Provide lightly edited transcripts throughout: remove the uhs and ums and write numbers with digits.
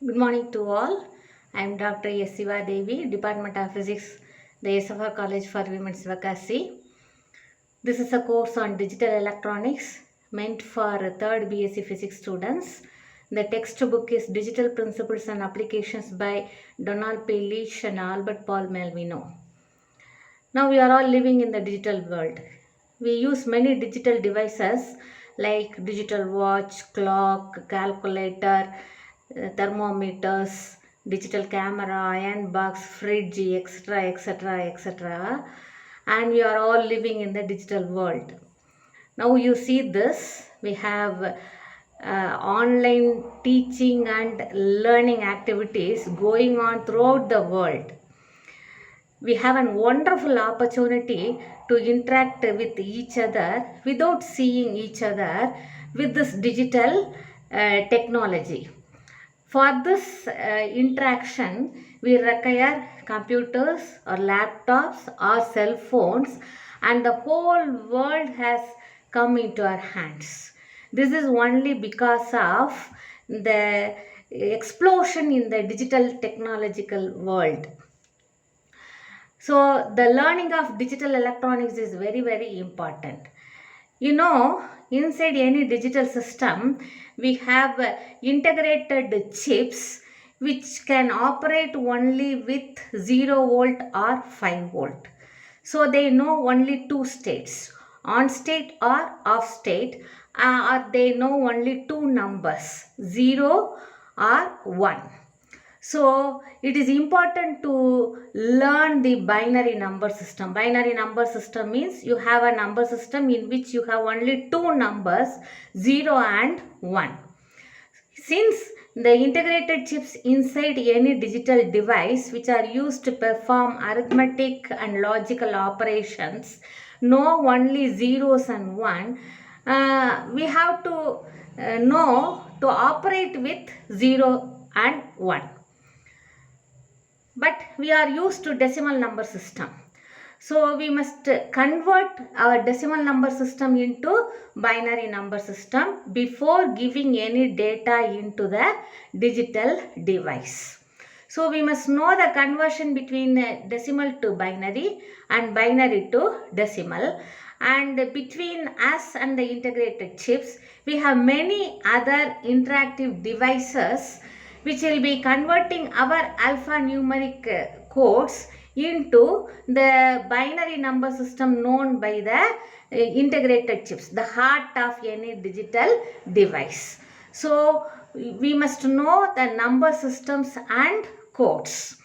Good morning to all. I am Dr. S. Siva Devi, Department of Physics, the SFR College for Women's Vakasi. This is a course on digital electronics meant for 3rd BSc Physics students. The textbook is Digital Principles and Applications by Donald P. Leach and Albert Paul Malvino. Now we are all living in the digital world. We use many digital devices like digital watch, clock, calculator, thermometers, digital camera, iron box, fridge, etc., etc., etc. And we are all living in the digital world. Now you see this, we have online teaching and learning activities going on throughout the world. We have a wonderful opportunity to interact with each other without seeing each other with this digital technology. For this interaction, we require computers or laptops or cell phones, and the whole world has come into our hands. This is only because of the explosion in the digital technological world. So the learning of digital electronics is very, very important. You know, inside any digital system, we have integrated chips which can operate only with 0 volt or 5 volt. So they know only two states, on state or off state, or they know only two numbers, 0 or 1. So it is important to learn the binary number system. Binary number system means you have a number system in which you have only two numbers, 0 and 1. Since the integrated chips inside any digital device which are used to perform arithmetic and logical operations know only zeros and 1, we have to know to operate with 0 and 1. But we are used to decimal number system. So we must convert our decimal number system into binary number system before giving any data into the digital device. So we must know the conversion between decimal to binary and binary to decimal. And between us and the integrated chips, we have many other interactive devices which will be converting our alphanumeric codes into the binary number system known by the integrated chips, the heart of any digital device. So we must know the number systems and codes.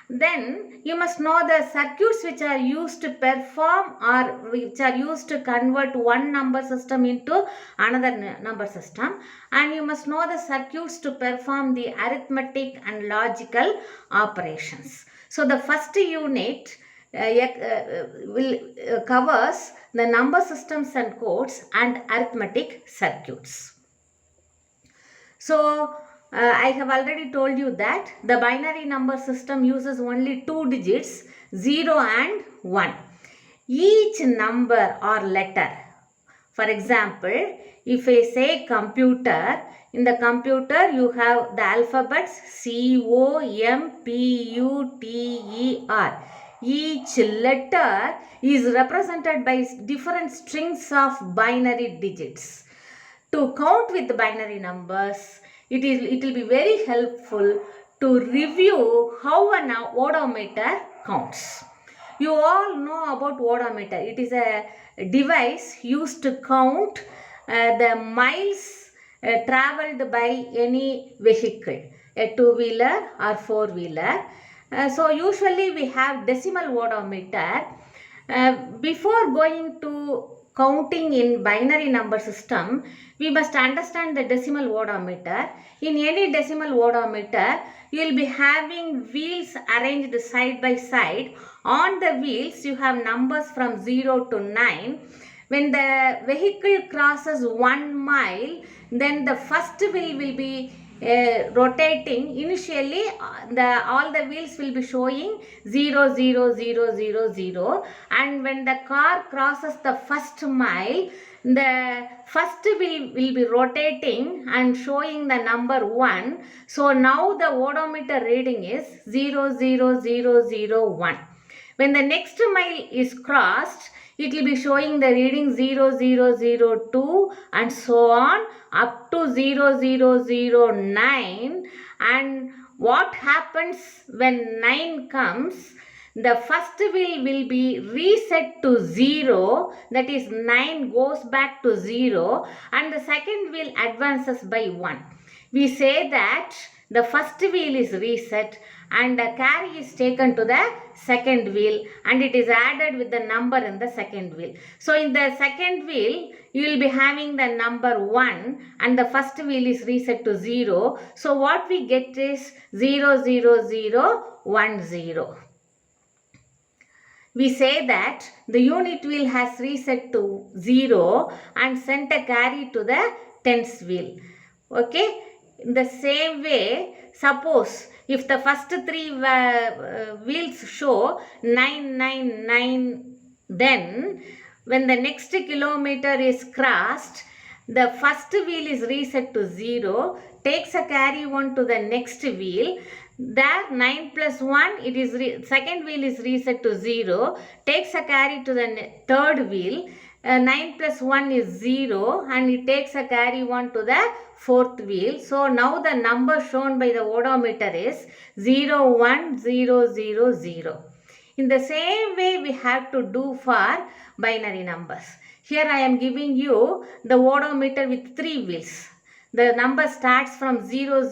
Then you must know the circuits which are used to perform or which are used to convert one number system into another number system, and you must know the circuits to perform the arithmetic and logical operations. So the first unit covers the number systems and codes and arithmetic circuits. So I have already told you that the binary number system uses only two digits, 0 and 1. Each number or letter, for example, if I say computer, in the computer you have the alphabets COMPUTER. Each letter is represented by different strings of binary digits. To count with binary numbers, it will be very helpful to review how an odometer counts. You all know about odometer. It is a device used to count the miles traveled by any vehicle, a two-wheeler or four-wheeler. So usually we have decimal odometer. Before going to counting in binary number system, we must understand the decimal odometer. In any decimal odometer, you will be having wheels arranged side by side. On the wheels, you have numbers from 0 to 9. When the vehicle crosses 1 mile, then the first wheel will be rotating. Initially all the wheels will be showing 0 0 0 0 0, and when the car crosses the first mile, the first will be rotating and showing the number 1. So now the odometer reading is 00001. When the next mile is crossed, it will be showing the reading 0002 and so on up to 0009. And what happens when 9 comes? The first wheel will be reset to 0, that is 9 goes back to 0, and the second wheel advances by 1. We say that the first wheel is reset and the carry is taken to the second wheel and it is added with the number in the second wheel. So in the second wheel, you will be having the number 1 and the first wheel is reset to 0. So what we get is 00010. We say that the unit wheel has reset to 0 and sent a carry to the tens wheel. Okay. In the same way, suppose if the first 3 wheels show 999, then when the next kilometer is crossed, the first wheel is reset to 0, takes a carry 1 to the next wheel. There 9 plus 1, it is second wheel is reset to 0, takes a carry to the third wheel. 9 plus 1 is 0 and it takes a carry 1 to the fourth wheel. So now the number shown by the odometer is 01000. In the same way we have to do for binary numbers. Here I am giving you the odometer with 3 wheels. The number starts from 000,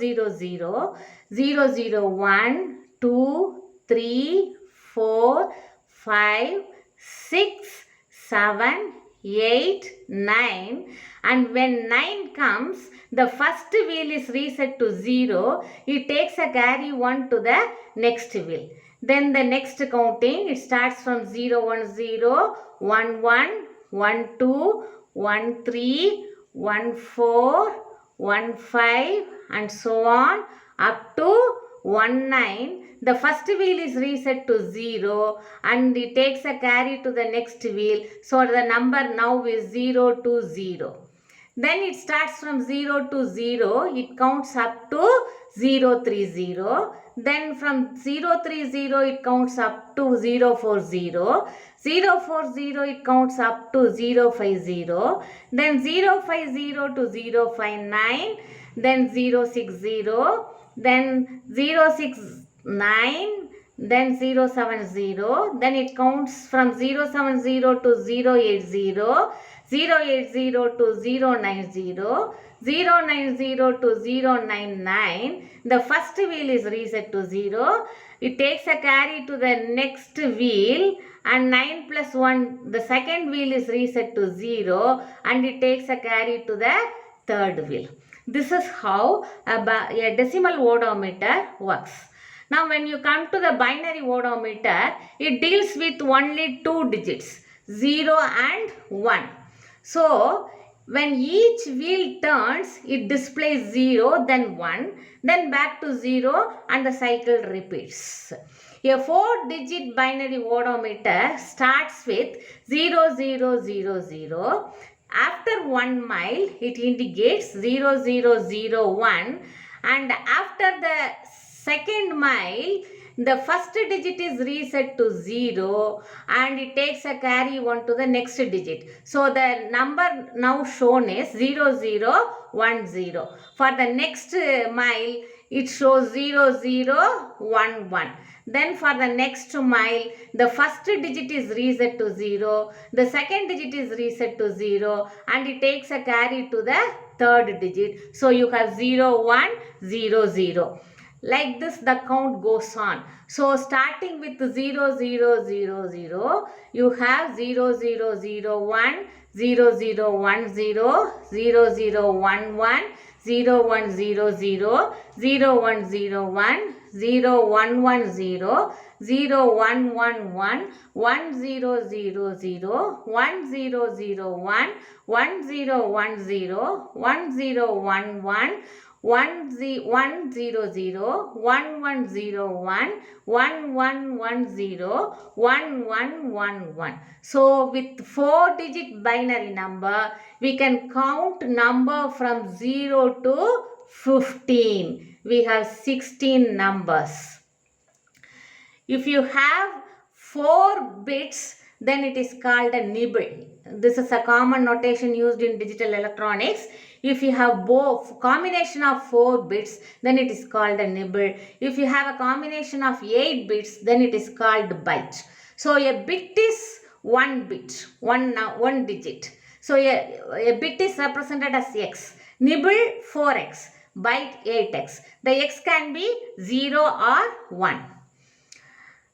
001, 2, 3, 4, 5, 6, 7, 8, 9, and when 9 comes, the first wheel is reset to 0. It takes a carry 1 to the next wheel. Then the next counting, it starts from 010, 11, 12, 13, 14, 15 and so on up to 19. The first wheel is reset to 0 and it takes a carry to the next wheel. So the number now is 020. Then it starts from 0 to 0. It counts up to 030. Then from 030 it counts up to 040. 040 it counts up to 050. Then 050 to 059. Then 060. Then 069. Then 070. Then it counts from 070 to 080. 080 to 090, 090 to 099. The first wheel is reset to 0. It takes a carry to the next wheel and 9 plus 1, the second wheel is reset to 0 and it takes a carry to the third wheel. This is how a decimal odometer works. Now when you come to the binary odometer, it deals with only 2 digits, 0 and 1. So, when each wheel turns, it displays 0, then 1, then back to 0 and the cycle repeats. A 4-digit binary odometer starts with 0000. After 1 mile, it indicates 0001 and after the second mile, the first digit is reset to 0 and it takes a carry 1 to the next digit. So the number now shown is 0010. For the next mile, it shows 0011. Then for the next mile, the first digit is reset to 0, the second digit is reset to 0 and it takes a carry to the third digit. So you have 0100. Like this the count goes on. So starting with 0000, you have 0001, 0010, 0011, 0100, 0101, 0110, 0111, 1000, 1001, 1010, 1011, 100, 1101, 1110, 1111. So with 4-digit binary number, we can count number from 0 to 15. We have 16 numbers. If you have 4 bits, then it is called a nibble. This is a common notation used in digital electronics. If you have both combination of 4 bits, then it is called a nibble. If you have a combination of 8 bits, then it is called byte. So a bit is 1 bit, one digit. So a bit is represented as x. Nibble 4x, byte 8x. The x can be 0 or 1.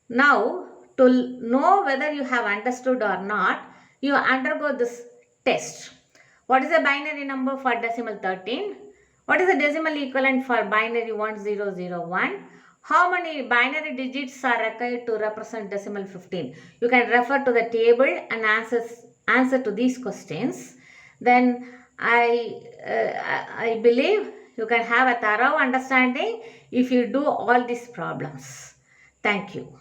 Now, to know whether you have understood or not, you undergo this test. What is the binary number for decimal 13? What is the decimal equivalent for binary 1001? How many binary digits are required to represent decimal 15? You can refer to the table and answer to these questions. Then I believe you can have a thorough understanding if you do all these problems. Thank you.